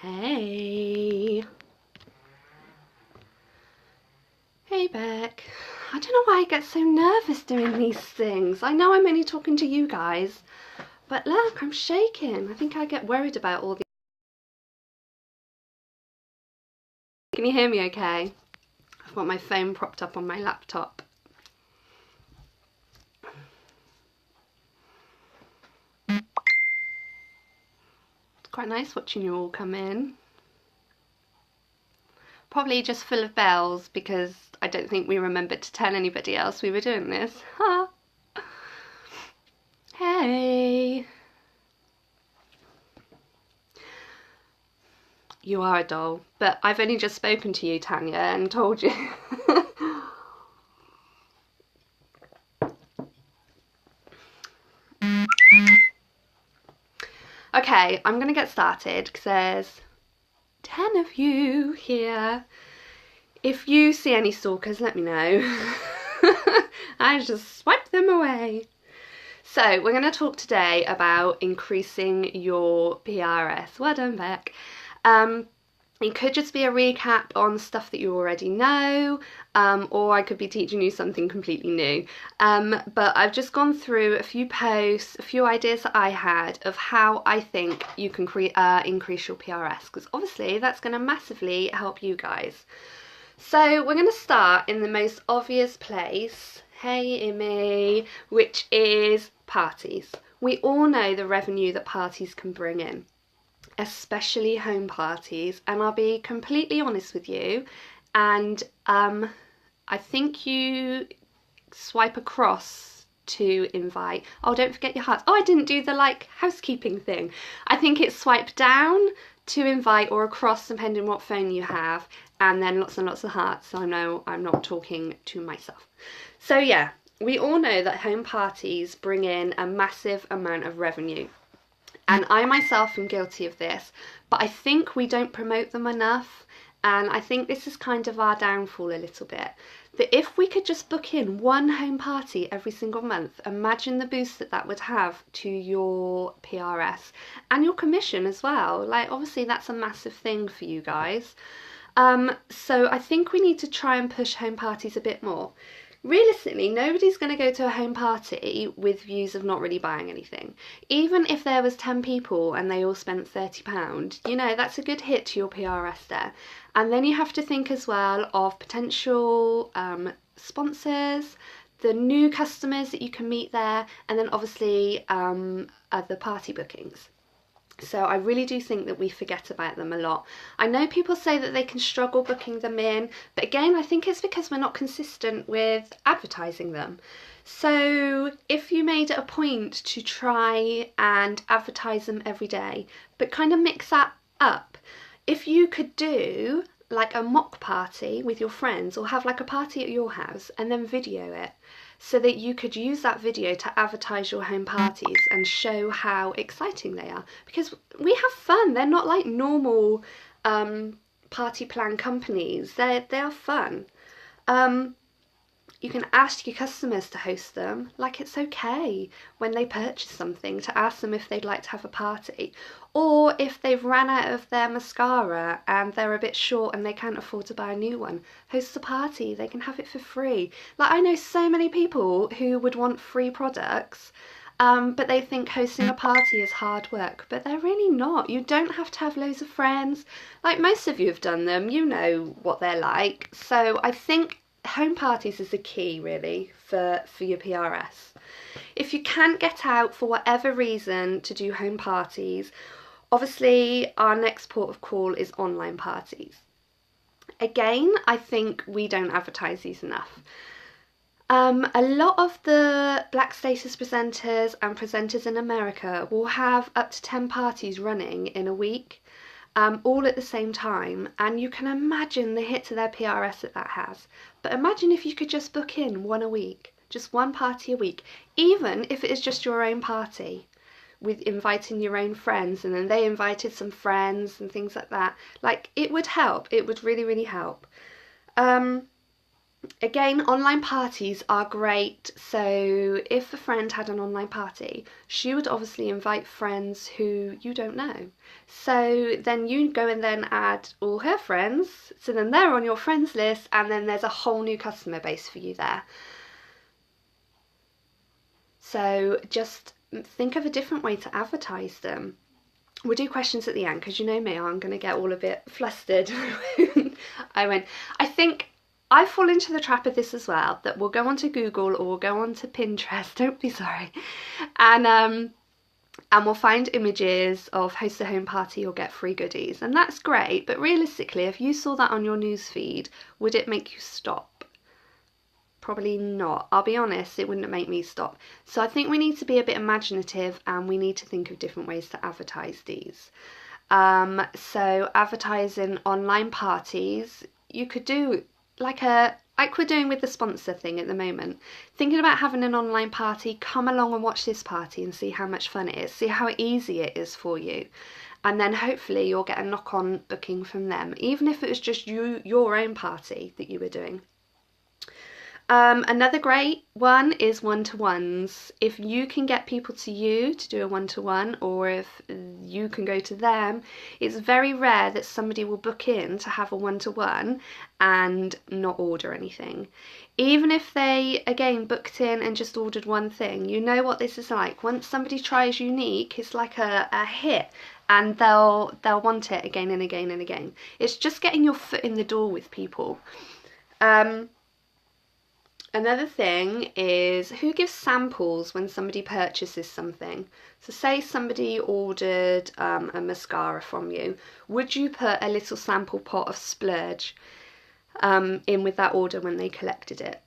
Hey. Hey, Beck. I don't know why I get so nervous doing these things. I know I'm only talking to you guys, but look, I'm shaking. I think I get worried about all these. Can you hear me okay? I've got my phone propped up on my laptop. It's quite nice watching you all come in. Probably just full of bells because I don't think we remembered to tell anybody else we were doing this. Ha! Hey! You are a doll, but I've only just spoken to you, Tanya, and told you. Okay, I'm gonna get started because there's 10 of you here. If you see any stalkers, let me know. I just swipe them away. So we're going to talk today about increasing your PRS. Well done, Beck. It could just be a recap on stuff that you already know, or I could be teaching you something completely new. But I've just gone through a few posts, a few ideas that I had of how I think you can increase your PRS, because obviously that's going to massively help you guys. So we're going to start in the most obvious place, hey Imi, which is parties. We all know the revenue that parties can bring in, especially home parties, and I'll be completely honest with you, and I think you swipe across to invite. Oh, don't forget your hearts. Oh, I didn't do the like housekeeping thing. I think it's swipe down to invite or across depending what phone you have, and then lots and lots of hearts, so I know I'm not talking to myself. So yeah, we all know that home parties bring in a massive amount of revenue. And I myself am guilty of this, but I think we don't promote them enough, and I think this is kind of our downfall a little bit. That if we could just book in one home party every single month, imagine the boost that that would have to your PRS and your commission as well. Like, obviously that's a massive thing for you guys. So I think we need to try and push home parties a bit more. Realistically, nobody's going to go to a home party with views of not really buying anything. Even if there was 10 people and they all spent £30, you know, that's a good hit to your PRS there. And then you have to think as well of potential sponsors, the new customers that you can meet there, and then obviously other party bookings. So I really do think that we forget about them a lot. I know people say that they can struggle booking them in, but again, I think it's because we're not consistent with advertising them. So if you made it a point to try and advertise them every day, but kind of mix that up, if you could do like a mock party with your friends, or have like a party at your house and then video it, so that you could use that video to advertise your home parties and show how exciting they are. Because we have fun. They're not like normal party plan companies. They are fun. You can ask your customers to host them. Like, it's okay when they purchase something to ask them if they'd like to have a party. Or if they've ran out of their mascara and they're a bit short and they can't afford to buy a new one, host a party, they can have it for free. Like, I know so many people who would want free products, but they think hosting a party is hard work, but they're really not. You don't have to have loads of friends. Like, most of you have done them, you know what they're like. So I think home parties is the key, really, for your PRS. If you can't get out for whatever reason to do home parties, obviously our next port of call is online parties. Again, I think we don't advertise these enough. A lot of the Black Status presenters and presenters in America will have up to 10 parties running in a week, all at the same time, and you can imagine the hit to their PRS that has. But imagine if you could just book in one a week, just one party a week, even if it is just your own party, with inviting your own friends, and then they invited some friends and things like that. Like, it would help. It would really, really help. Again, online parties are great. So if a friend had an online party, she would obviously invite friends who you don't know. So then you go and then add all her friends. So then they're on your friends list, and then there's a whole new customer base for you there. So just think of a different way to advertise them. We'll do questions at the end, because you know me, I'm going to get all a bit flustered. I think I fall into the trap of this as well, that we'll go onto Google or we'll go onto Pinterest, don't be sorry, and we'll find images of host a home party or get free goodies, and that's great, but realistically, if you saw that on your newsfeed, would it make you stop? Probably not. I'll be honest, it wouldn't make me stop. So I think we need to be a bit imaginative, and we need to think of different ways to advertise these. So advertising online parties, you could do like we're doing with the sponsor thing at the moment. Thinking about having an online party, come along and watch this party and see how much fun it is. See how easy it is for you. And then hopefully you'll get a knock-on booking from them, even if it was just your own party that you were doing. Another great one is one-to-ones. If you can get people to you to do a one-to-one, or if you can go to them, it's very rare that somebody will book in to have a one-to-one and not order anything. Even if they, again, booked in and just ordered one thing, you know what this is like. Once somebody tries Younique, it's like a hit, and they'll want it again and again and again. It's just getting your foot in the door with people. Another thing is, who gives samples when somebody purchases something? So say somebody ordered a mascara from you. Would you put a little sample pot of Splurge in with that order when they collected it?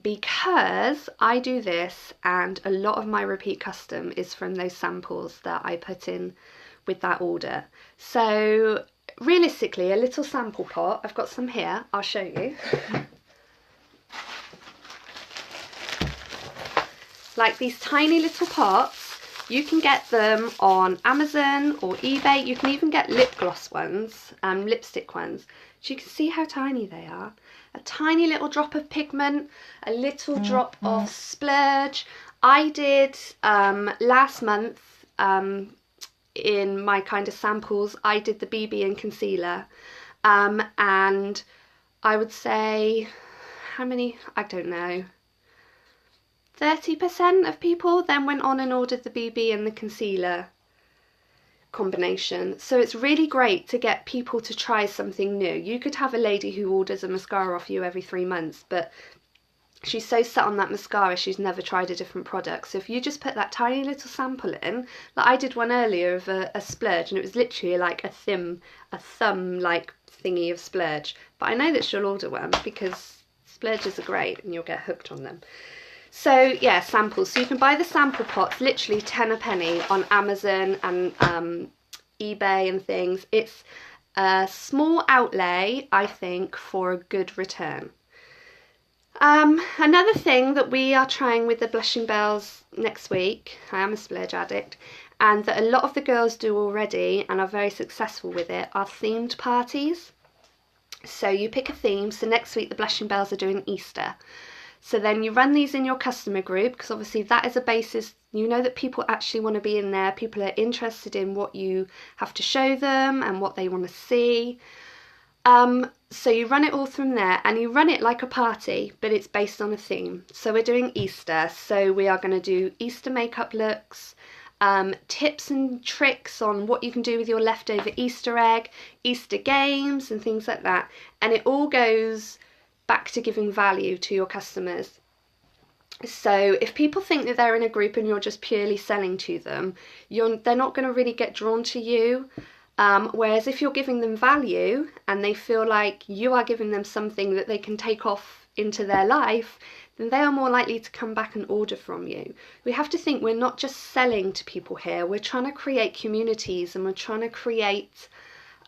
Because I do this, and a lot of my repeat custom is from those samples that I put in with that order. So realistically, a little sample pot, I've got some here, I'll show you. Like these tiny little pots, you can get them on Amazon or eBay. You can even get lip gloss ones, lipstick ones. So you can see how tiny they are. A tiny little drop of pigment, a little drop of Splurge. I did last month in my kind of samples, I did the BB and concealer, and I would say, how many, I don't know, 30% of people then went on and ordered the BB and the concealer combination. So it's really great to get people to try something new. You could have a lady who orders a mascara off you every 3 months, but she's so set on that mascara she's never tried a different product. So if you just put that tiny little sample in, like I did one earlier of a Splurge, and it was literally like a thumb like thingy of Splurge, but I know that she'll order one because Splurges are great and you'll get hooked on them. So yeah, samples. So you can buy the sample pots, literally 10 a penny on Amazon and eBay and things. It's a small outlay, I think, for a good return. Another thing that we are trying with the Blushing Bells next week, I am a Splurge addict, and that a lot of the girls do already and are very successful with it, are themed parties. So you pick a theme. So next week the Blushing Bells are doing Easter. So then you run these in your customer group, because obviously that is a basis, you know, that people actually want to be in there. People are interested in what you have to show them and what they want to see. So you run it all from there, and you run it like a party, but it's based on a theme. So we're doing Easter, so we are going to do Easter makeup looks, tips and tricks on what you can do with your leftover Easter egg, Easter games and things like that. And it all goes back to giving value to your customers. So if people think that they're in a group and you're just purely selling to them, they're not going to really get drawn to you. Whereas if you're giving them value and they feel like you are giving them something that they can take off into their life, then they are more likely to come back and order from you. We have to think we're not just selling to people here, we're trying to create communities, and we're trying to create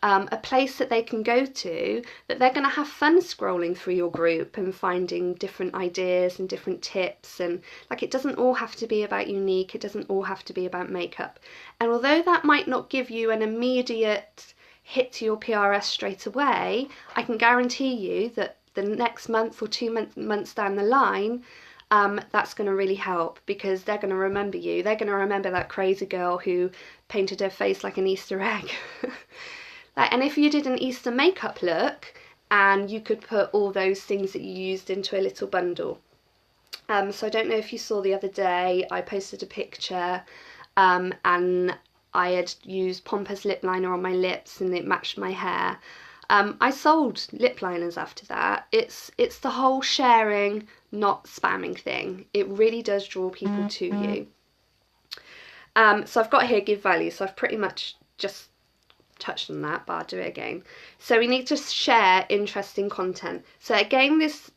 a place that they can go to, that they're going to have fun scrolling through your group and finding different ideas and different tips. And like, it doesn't all have to be about Younique, it doesn't all have to be about makeup. And although that might not give you an immediate hit to your PRS straight away, I can guarantee you that the next month or 2 months down the line, that's going to really help, because they're going to remember you. They're going to remember that crazy girl who painted her face like an Easter egg. And if you did an Easter makeup look, and you could put all those things that you used into a little bundle. So I don't know if you saw the other day, I posted a picture and I had used Pompous lip liner on my lips and it matched my hair. I sold lip liners after that. It's the whole sharing, not spamming thing. It really does draw people to you. So I've got here give value, so I've pretty much just touched on that, but I'll do it again. So we need to share interesting content. So again, this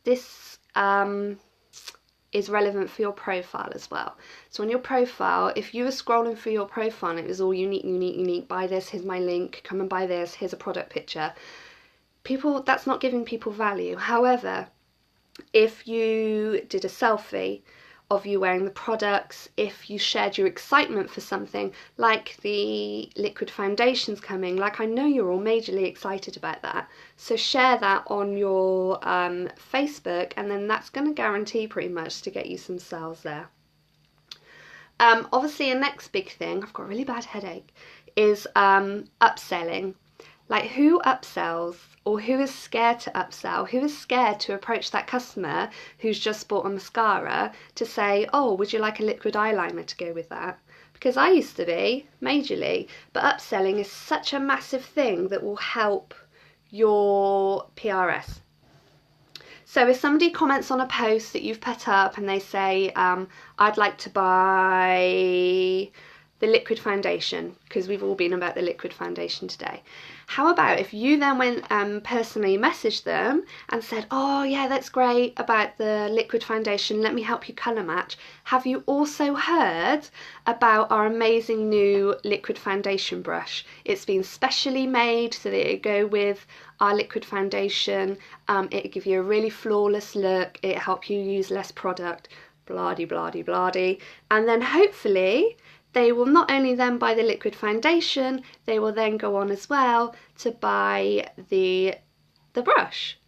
is relevant for your profile as well. So on your profile, if you were scrolling through your profile and it was all unique, unique, unique, buy this, here's my link, come and buy this, here's a product picture, that's not giving people value. However, if you did a selfie of you wearing the products, if you shared your excitement for something, like the liquid foundations coming, like I know you're all majorly excited about that, so share that on your Facebook, and then that's going to guarantee pretty much to get you some sales there. Obviously, a next big thing, I've got a really bad headache, is upselling. Like, who upsells, or who is scared to upsell? Who is scared to approach that customer who's just bought a mascara to say, oh, would you like a liquid eyeliner to go with that? Because I used to be, majorly, but upselling is such a massive thing that will help your PRS. So if somebody comments on a post that you've put up and they say, I'd like to buy the liquid foundation, because we've all been about the liquid foundation today. How about if you then went personally messaged them and said, oh yeah, that's great about the liquid foundation, let me help you colour match. Have you also heard about our amazing new liquid foundation brush? It's been specially made so that it go with our liquid foundation. It'll give you a really flawless look, it'll help you use less product, blah-de-blah-de-blah-de. And then hopefully they will not only then buy the liquid foundation, they will then go on as well to buy the brush.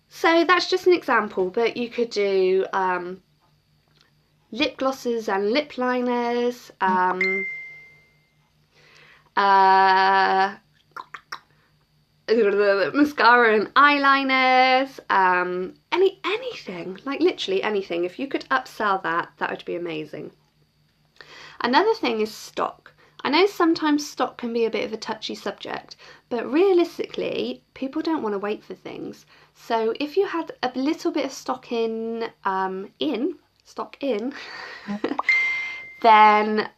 So that's just an example, but you could do lip glosses and lip liners, mascara and eyeliners, anything, like literally anything. If you could upsell that, that would be amazing. Another thing is stock. I know sometimes stock can be a bit of a touchy subject, but realistically, people don't want to wait for things. So if you had a little bit of stock in, then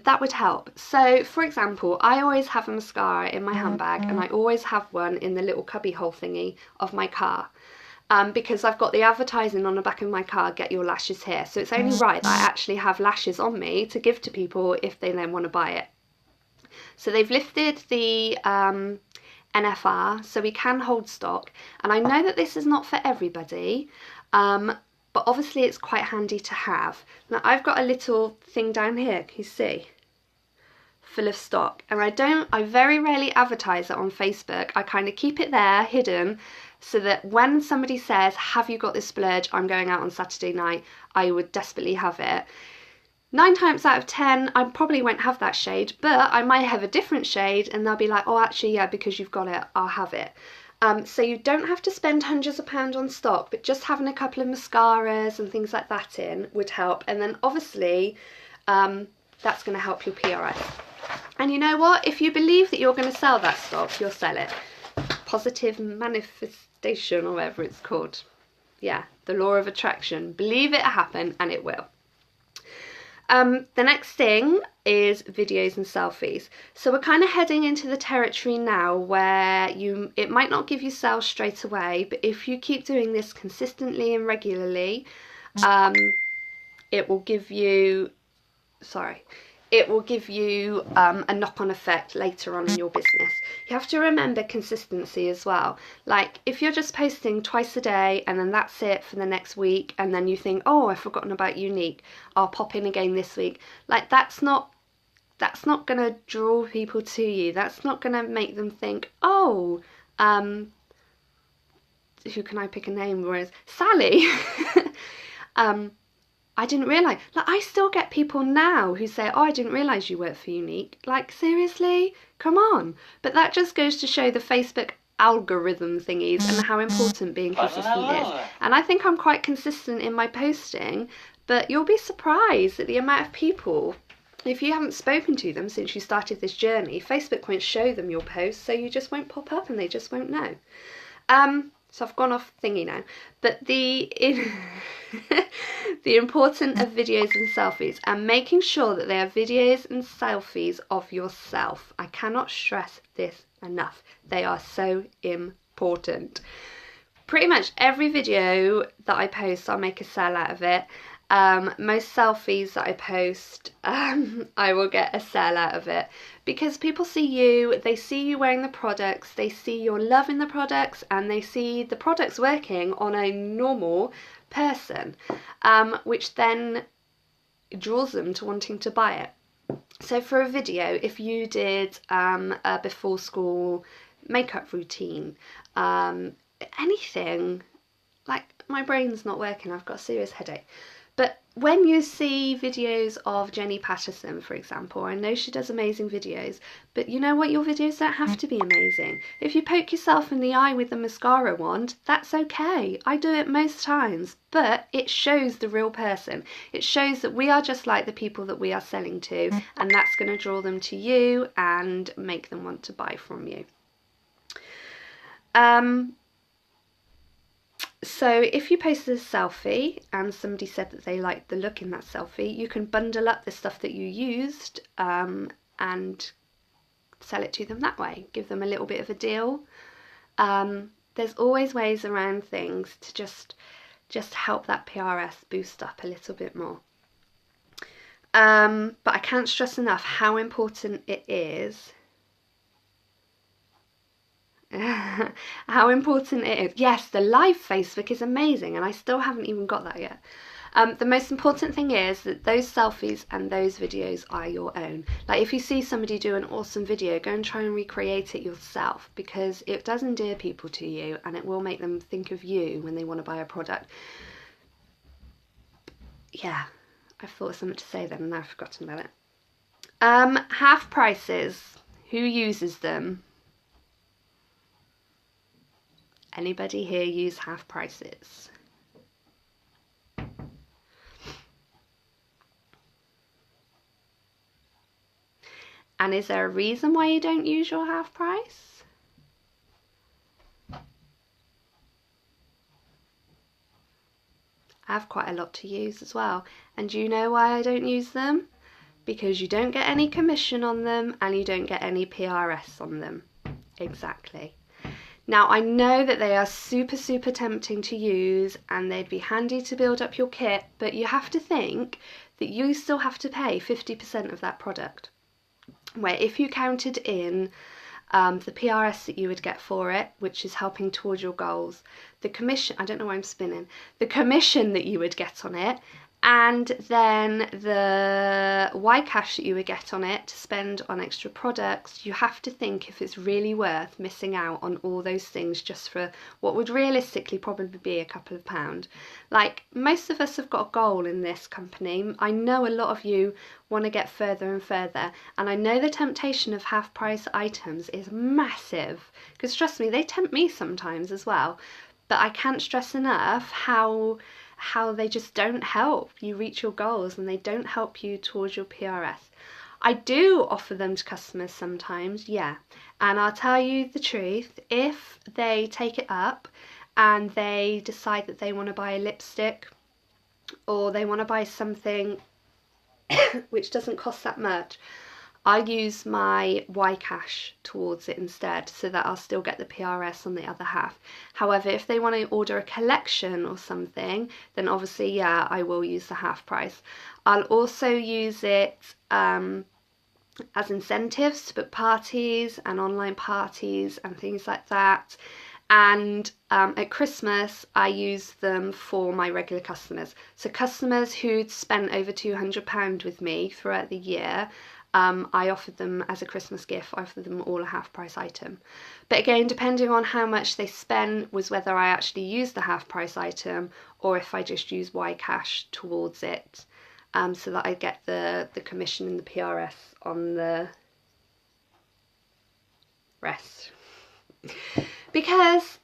that would help. So for example, I always have a mascara in my handbag, and I always have one in the little cubby hole thingy of my car. Because I've got the advertising on the back of my car, get your lashes here. So it's only right that I actually have lashes on me to give to people if they then want to buy it. So they've lifted the NFR, so we can hold stock. And I know that this is not for everybody, but obviously it's quite handy to have. Now I've got a little thing down here, can you see? Full of stock. And I very rarely advertise it on Facebook. I kind of keep it there, hidden, so that when somebody says, have you got this splurge, I'm going out on Saturday night, I would desperately have it. 9 times out of 10, I probably won't have that shade, but I might have a different shade and they'll be like, oh, actually, yeah, because you've got it, I'll have it. So you don't have to spend hundreds of pounds on stock, but just having a couple of mascaras and things like that in would help. And then obviously, that's going to help your PRS. And you know what? If you believe that you're going to sell that stock, you'll sell it. Positive manifestation, or whatever it's called. Yeah, the law of attraction. Believe it happen and it will. The next thing is videos and selfies. So we're kind of heading into the territory now where it might not give you sales straight away, but if you keep doing this consistently and regularly, it will give you a knock-on effect later on in your business. You have to remember consistency as well. Like if you're just posting twice a day and then that's it for the next week, and then you think, oh, I've forgotten about Younique, I'll pop in again this week. Like that's not going to draw people to you. That's not going to make them think, oh, who can I pick a name? Whereas Sally, I didn't realise. Like, I still get people now who say, oh, I didn't realise you work for Younique. Like, seriously? Come on. But that just goes to show the Facebook algorithm thingies and how important being consistent is. And I think I'm quite consistent in my posting, but you'll be surprised at the amount of people, if you haven't spoken to them since you started this journey, Facebook won't show them your posts, so you just won't pop up and they just won't know. So I've gone off thingy now, but the importance of videos and selfies, and making sure that they are videos and selfies of yourself. I cannot stress this enough. They are so important. Pretty much every video that I post, I'll make a sell out of it. Most selfies that I post, I will get a sell out of it, because people see you, they see you wearing the products, they see you're loving the products, and they see the products working on a normal person, which then draws them to wanting to buy it. So for a video, if you did a before school makeup routine, anything, like, my brain's not working, I've got a serious headache. But when you see videos of Jenny Patterson, for example, I know she does amazing videos, but you know what, your videos don't have to be amazing. If you poke yourself in the eye with the mascara wand, that's okay. I do it most times, but it shows the real person. It shows that we are just like the people that we are selling to, and that's going to draw them to you and make them want to buy from you. So if you posted a selfie and somebody said that they liked the look in that selfie, you can bundle up the stuff that you used and sell it to them that way. Give them a little bit of a deal. There's always ways around things to just help that PRS boost up a little bit more. But I can't stress enough how important it is. How important it is. Yes, the live Facebook is amazing, and I still haven't even got that yet. The most important thing is that those selfies and those videos are your own. Like, if you see somebody do an awesome video, go and try and recreate it yourself, because it does endear people to you and it will make them think of you when they want to buy a product. Yeah, I thought of something to say then and now I've forgotten about it. Half prices. Who uses them? Anybody here use half prices? And is there a reason why you don't use your half price? I have quite a lot to use as well. And do you know why I don't use them? Because you don't get any commission on them and you don't get any PRS on them. Exactly. Now, I know that they are super, super tempting to use and they'd be handy to build up your kit, but you have to think that you still have to pay 50% of that product. Where if you counted in the PRS that you would get for it, which is helping towards your goals, the commission, I don't know why I'm spinning, the commission that you would get on it, and then the Ycash that you would get on it to spend on extra products, you have to think if it's really worth missing out on all those things just for what would realistically probably be a couple of pounds. Like, most of us have got a goal in this company. I know a lot of you want to get further and further, and I know the temptation of half price items is massive, because trust me, they tempt me sometimes as well, but I can't stress enough how they just don't help you reach your goals, and they don't help you towards your PRS. I do offer them to customers sometimes, yeah, and I'll tell you the truth, if they take it up and they decide that they want to buy a lipstick or they want to buy something which doesn't cost that much, I use my Ycash towards it instead, so that I'll still get the PRS on the other half. However, if they want to order a collection or something, then obviously, yeah, I will use the half price. I'll also use it as incentives to book parties and online parties and things like that. And at Christmas, I use them for my regular customers. So customers who'd spent over £200 with me throughout the year, I offered them as a Christmas gift, I offered them all a half price item. But again, depending on how much they spent was whether I actually used the half price item or if I just use Cash towards it, so that I get the commission and the PRS on the rest. Because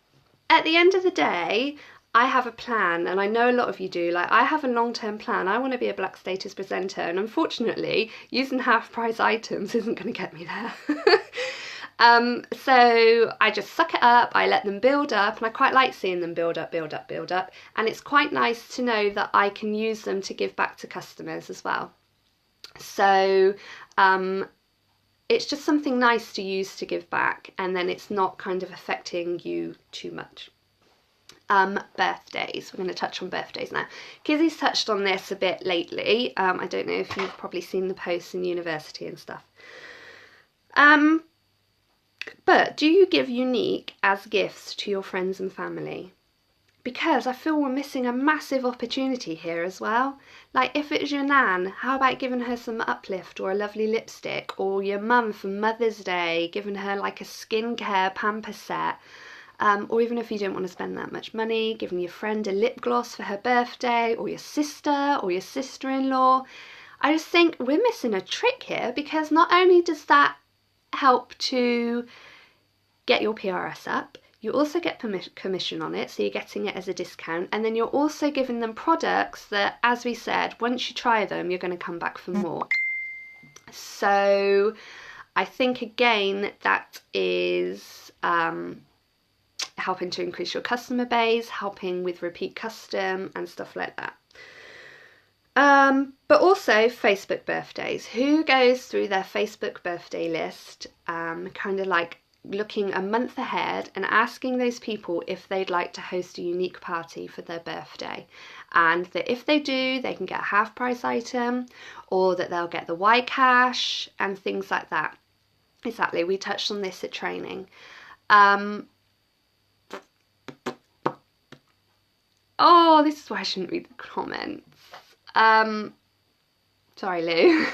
at the end of the day, I have a plan, and I know a lot of you do. Like, I have a long-term plan. I want to be a black status presenter, and unfortunately using half price items isn't going to get me there. So I just suck it up, I let them build up, and I quite like seeing them build up, and it's quite nice to know that I can use them to give back to customers as well. So it's just something nice to use to give back, and then it's not kind of affecting you too much. Birthdays. We're going to touch on birthdays now. Kizzy's touched on this a bit lately. I don't know if you've probably seen the posts in university and stuff. But do you give Younique as gifts to your friends and family? Because I feel we're missing a massive opportunity here as well. Like, if it's your nan, how about giving her some uplift or a lovely lipstick? Or your mum for Mother's Day, giving her like a skincare pamper set. Or even if you don't want to spend that much money, giving your friend a lip gloss for her birthday, or your sister or your sister-in-law. I just think we're missing a trick here, because not only does that help to get your PRS up, you also get commission on it, so you're getting it as a discount, and then you're also giving them products that, as we said, once you try them, you're going to come back for more. So I think, again, that is helping to increase your customer base, helping with repeat custom and stuff like that. But also Facebook birthdays. Who goes through their Facebook birthday list, kind of like looking a month ahead and asking those people if they'd like to host a Younique party for their birthday, and that if they do, they can get a half price item, or that they'll get the Cash and things like that. Exactly, we touched on this at training. Oh, this is why I shouldn't read the comments. Sorry, Lou.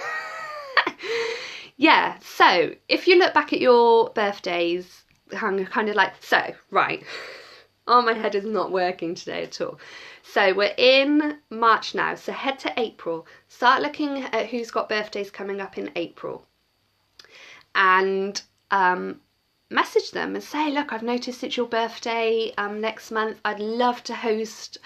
Yeah, so if you look back at your birthdays, I'm kind of like, so, right. Oh, my head is not working today at all. So we're in March now, so head to April. Start looking at who's got birthdays coming up in April. And message them and say, look, I've noticed it's your birthday next month. I'd love to host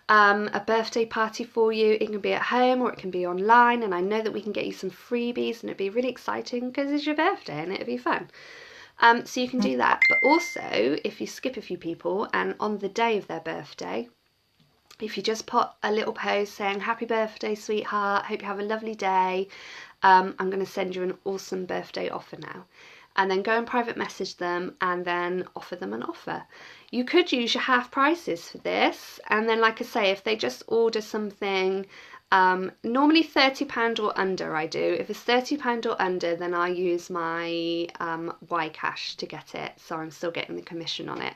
a birthday party for you. It can be at home or it can be online, and I know that we can get you some freebies, and it'd be really exciting because it's your birthday and it'd be fun. So you can do that. But also, if you skip a few people and on the day of their birthday, if you just put a little post saying, happy birthday, sweetheart, hope you have a lovely day, I'm going to send you an awesome birthday offer now. And then go and private message them and then offer them an offer. You could use your half prices for this, and then, like I say, if they just order something, normally £30 or under I do. If it's £30 or under, then I use my Cash to get it, so I'm still getting the commission on it.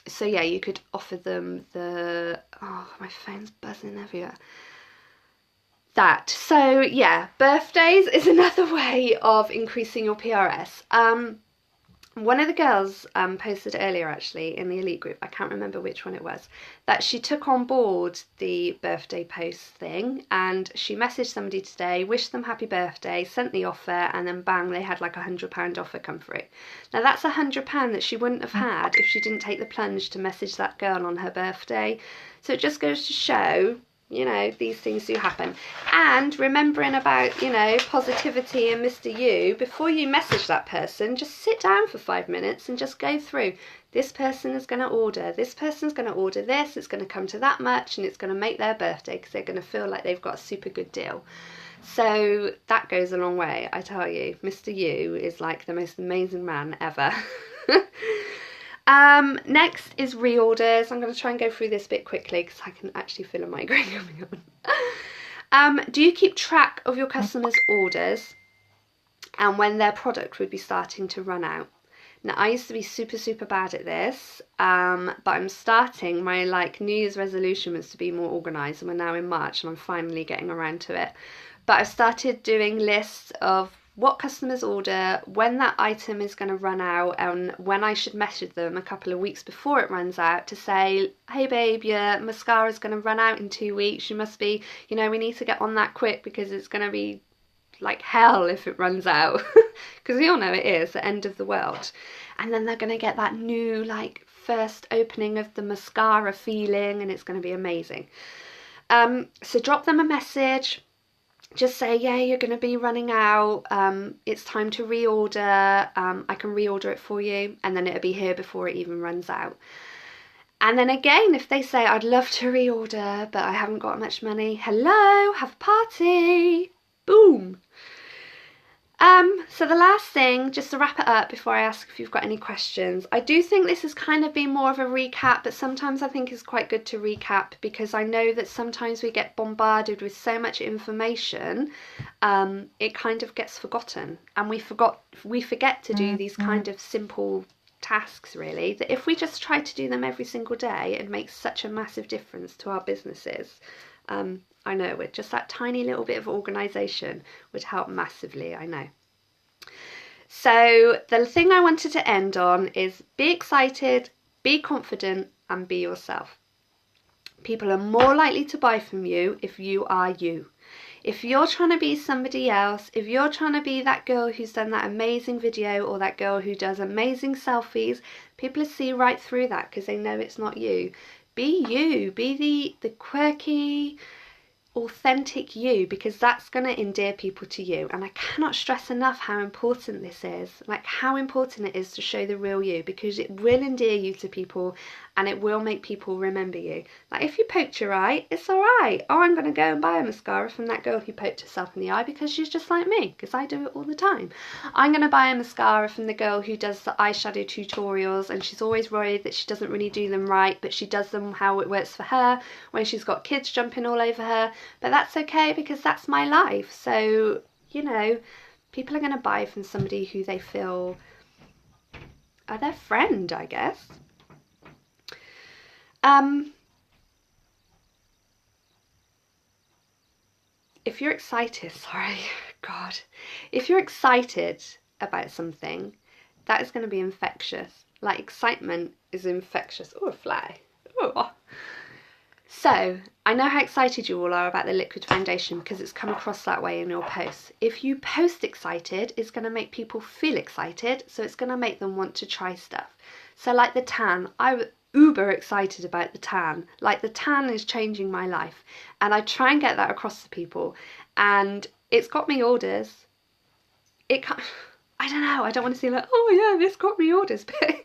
So yeah, you could offer them the, oh, my phone's buzzing everywhere. That. So yeah, birthdays is another way of increasing your PRS. One of the girls posted earlier, actually, in the elite group, I can't remember which one it was, that she took on board the birthday post thing, and she messaged somebody today, wished them happy birthday, sent the offer, and then bang, they had like £100 offer come through. Now that's £100 that she wouldn't have had if she didn't take the plunge to message that girl on her birthday. So it just goes to show, you know, these things do happen. And remembering about, you know, positivity and Mr. You, before you message that person, just sit down for 5 minutes and just go through. This person is going to order, this person's going to order this, it's going to come to that much, and it's going to make their birthday because they're going to feel like they've got a super good deal. So that goes a long way, I tell you. Mr. You is like the most amazing man ever. Next is reorders. I'm going to try and go through this bit quickly because I can actually feel a migraine coming on. Do you keep track of your customers' orders and when their product would be starting to run out? Now, I used to be super bad at this, but I'm starting, my like New Year's resolution was to be more organised, and we're now in March and I'm finally getting around to it. But I've started doing lists of what customers order, when that item is going to run out, and when I should message them a couple of weeks before it runs out to say, hey babe, your mascara is going to run out in 2 weeks. You must be, you know, we need to get on that quick because it's going to be like hell if it runs out. Because we all know it is the end of the world. And then they're going to get that new like first opening of the mascara feeling, and it's going to be amazing. So drop them a message. Just say, yeah, you're going to be running out, it's time to reorder, I can reorder it for you, and then it'll be here before it even runs out. And then again, if they say, I'd love to reorder, but I haven't got much money, hello, have a party, boom. So the last thing, just to wrap it up before I ask if you've got any questions, I do think this has kind of been more of a recap, but sometimes I think it's quite good to recap because I know that sometimes we get bombarded with so much information, it kind of gets forgotten, and we forget to do these kind of simple tasks, really, that if we just try to do them every single day, it makes such a massive difference to our businesses. I know, with just that tiny little bit of organisation would help massively, I know. So the thing I wanted to end on is be excited, be confident, and be yourself. People are more likely to buy from you if you are you. If you're trying to be somebody else, if you're trying to be that girl who's done that amazing video or that girl who does amazing selfies, people see right through that because they know it's not you. Be you, be the quirky, authentic you, because that's going to endear people to you. And I cannot stress enough how important this is, like how important it is to show the real you, because it will endear you to people and it will make people remember you. Like if you poked your eye, it's alright. Oh, I'm going to go and buy a mascara from that girl who poked herself in the eye because she's just like me, because I do it all the time. I'm going to buy a mascara from the girl who does the eyeshadow tutorials and she's always worried that she doesn't really do them right, but she does them how it works for her when she's got kids jumping all over her. But that's okay because that's my life. So, you know, people are going to buy from somebody who they feel are their friend, I guess. If you're excited, if you're excited about something, that is going to be infectious. Like excitement is infectious. Oh, a fly. Oh. So, I know how excited you all are about the liquid foundation because it's come across that way in your posts. If you post excited, it's going to make people feel excited, so it's going to make them want to try stuff. So like the tan, I was uber excited about the tan. Like the tan is changing my life, and I try and get that across to people, and it's got me orders. It can't... I don't know, I don't want to say like, oh yeah, this got me orders, but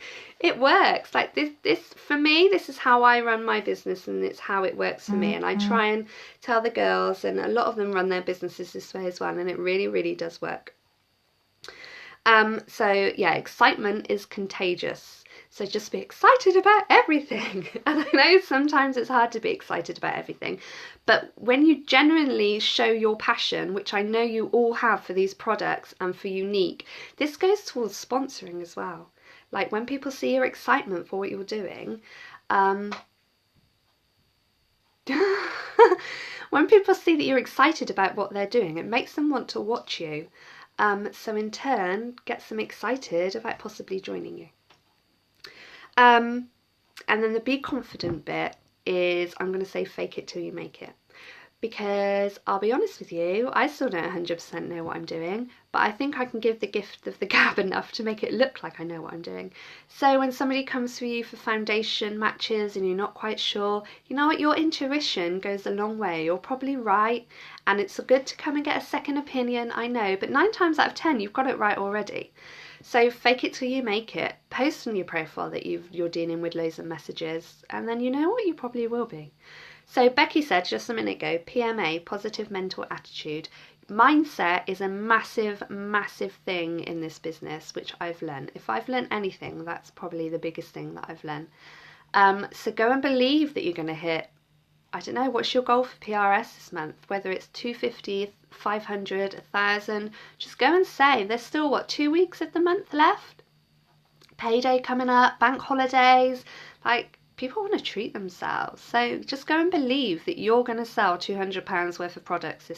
it works. Like this for me, this is how I run my business and it's how it works for me. And I try and tell the girls, and a lot of them run their businesses this way as well, and it really, really does work. So yeah, excitement is contagious. So just be excited about everything. And I know sometimes it's hard to be excited about everything, but when you genuinely show your passion, which I know you all have for these products and for Younique, this goes towards sponsoring as well. Like when people see your excitement for what you're doing, when people see that you're excited about what they're doing, it makes them want to watch you. So in turn, gets them excited about possibly joining you. And then the be confident bit is, I'm going to say fake it till you make it. Because I'll be honest with you, I still don't 100% know what I'm doing, but I think I can give the gift of the gab enough to make it look like I know what I'm doing. So when somebody comes for you for foundation matches and you're not quite sure, you know what, your intuition goes a long way. You're probably right, and it's good to come and get a second opinion, I know, but 9 times out of 10 you've got it right already. So fake it till you make it. Post on your profile that you're dealing with loads of messages, and then you know what, you probably will be. So Becky said just a minute ago, PMA, positive mental attitude. Mindset is a massive, massive thing in this business, which I've learned. If I've learned anything, that's probably the biggest thing that I've learned. So go and believe that you're going to hit, I don't know, what's your goal for PRS this month? Whether it's 250, 500, 1,000, just go and say, there's still, what, 2 weeks of the month left? Payday coming up, bank holidays, like, people want to treat themselves. So just go and believe that you're going to sell £200 worth of products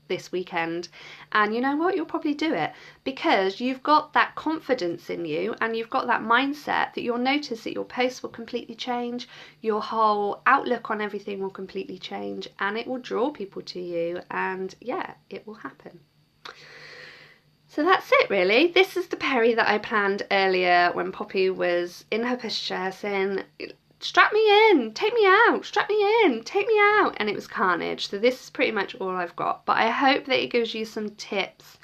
this weekend. And you know what? You'll probably do it because you've got that confidence in you and you've got that mindset that you'll notice that your posts will completely change. Your whole outlook on everything will completely change and it will draw people to you. And yeah, it will happen. So that's it really. This is the Perry that I planned earlier when Poppy was in her pushchair saying, strap me in, take me out, strap me in, take me out, and it was carnage. So this is pretty much all I've got, but I hope that it gives you some tips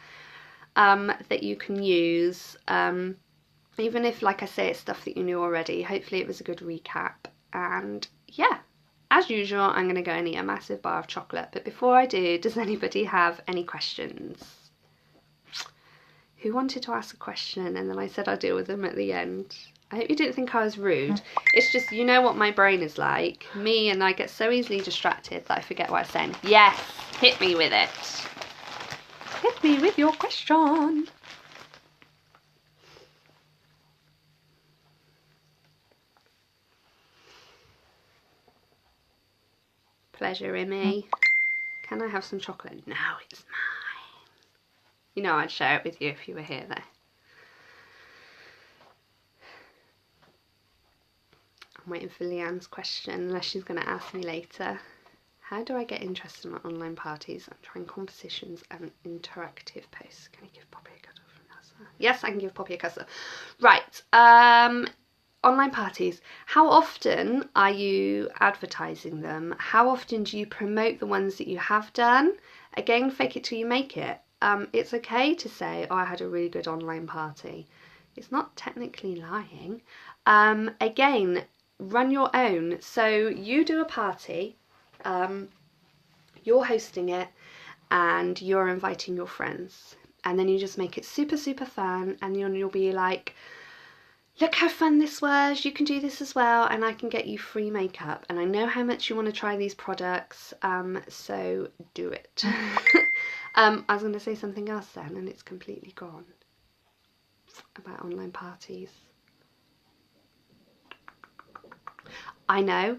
that you can use, even if, like I say, it's stuff that you knew already. Hopefully it was a good recap. And yeah, as usual, I'm going to go and eat a massive bar of chocolate, but before I do, does anybody have any questions? Who wanted to ask a question and then I said I'll deal with them at the end? I hope you didn't think I was rude. It's just, you know what my brain is like. Me, and I get so easily distracted that I forget what I'm saying. Yes, hit me with it. Hit me with your question. Pleasure, Emmy. Can I have some chocolate? No, it's mine. You know I'd share it with you if you were here though. I'm waiting for Leanne's question, unless she's going to ask me later. How do I get interested in online parties? I'm trying competitions and interactive posts. Can you give Poppy a cuddle from NASA? Yes, I can give Poppy a cuddle. Right, online parties. How often are you advertising them? How often do you promote the ones that you have done? Again, fake it till you make it. It's okay to say, oh, I had a really good online party. It's not technically lying. Again, run your own. So you do a party, you're hosting it, and you're inviting your friends. And then you just make it super, super fun, and you'll be like, look how fun this was, you can do this as well, and I can get you free makeup. And I know how much you want to try these products, so do it. I was going to say something else then, and it's completely gone. About online parties. I know.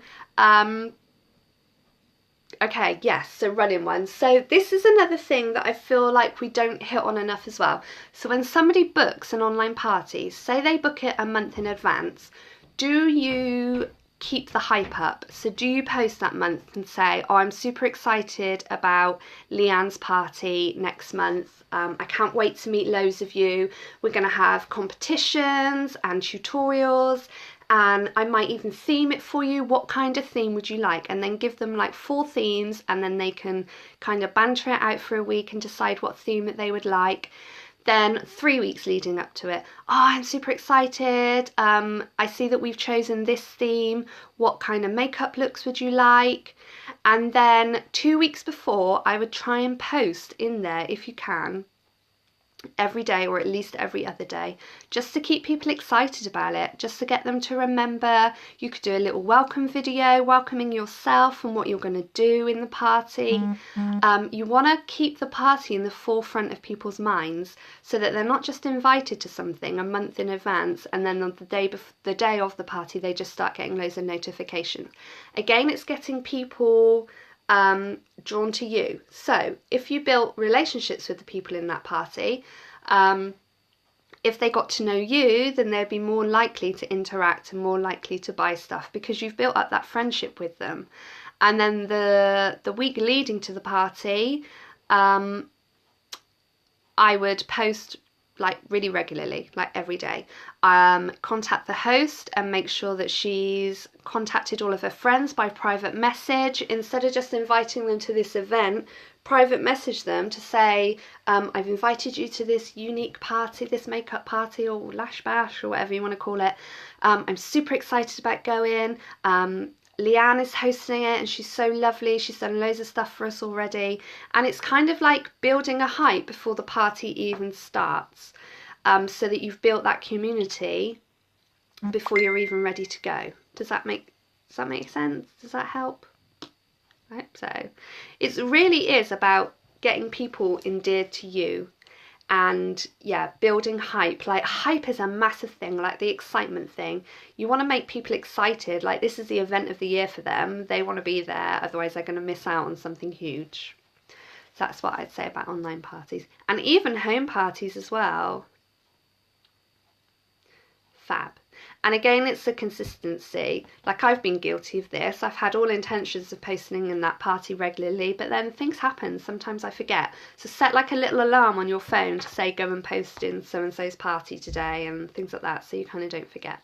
Okay, yes, so running ones. So this is another thing that I feel like we don't hit on enough as well. So when somebody books an online party, say they book it a month in advance, do you keep the hype up? So do you post that month and say, oh, I'm super excited about Leanne's party next month. I can't wait to meet loads of you. We're going to have competitions and tutorials, and I might even theme it for you. What kind of theme would you like? And then give them like 4 themes, and then they can kind of banter it out for a week and decide what theme that they would like. Then 3 weeks leading up to it, oh, I'm super excited. I see that we've chosen this theme. What kind of makeup looks would you like? And then 2 weeks before, I would try and post in there, if you can, every day or at least every other day, just to keep people excited about it, just to get them to remember. You could do a little welcome video welcoming yourself and what you're going to do in the party. You want to keep the party in the forefront of people's minds so that they're not just invited to something a month in advance and then on the day of the party they just start getting loads of notifications. Again, it's getting people drawn to you. So if you built relationships with the people in that party, if they got to know you, then they'd be more likely to interact and more likely to buy stuff because you've built up that friendship with them. And then the week leading to the party, I would post like really regularly, like every day. Contact the host and make sure that she's contacted all of her friends by private message. Instead of just inviting them to this event, private message them to say, I've invited you to this unique party, this makeup party or lash bash or whatever you want to call it. I'm super excited about going. Leanne is hosting it and she's so lovely. She's done loads of stuff for us already. And it's kind of like building a hype before the party even starts, so that you've built that community before you're even ready to go. Does that make sense? Does that help? I hope so. It really is about getting people endeared to you And yeah, building hype. Like, hype is a massive thing, like the excitement thing. You want to make people excited, like this is the event of the year for them. They want to be there, otherwise they're going to miss out on something huge. So that's what I'd say about online parties. And even home parties as well. Fab. And again, it's the consistency. Like, I've been guilty of this. I've had all intentions of posting in that party regularly, but then things happen. Sometimes I forget. So set like a little alarm on your phone to say go and post in so-and-so's party today and things like that, so you kind of don't forget.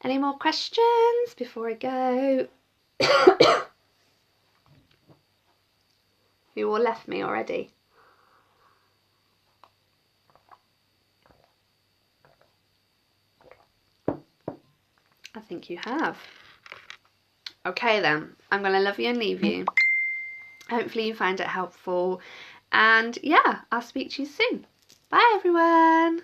Any more questions before I go? You all left me already. I think you have. Okay then, I'm going to love you and leave you. Hopefully you find it helpful. And yeah, I'll speak to you soon. Bye everyone.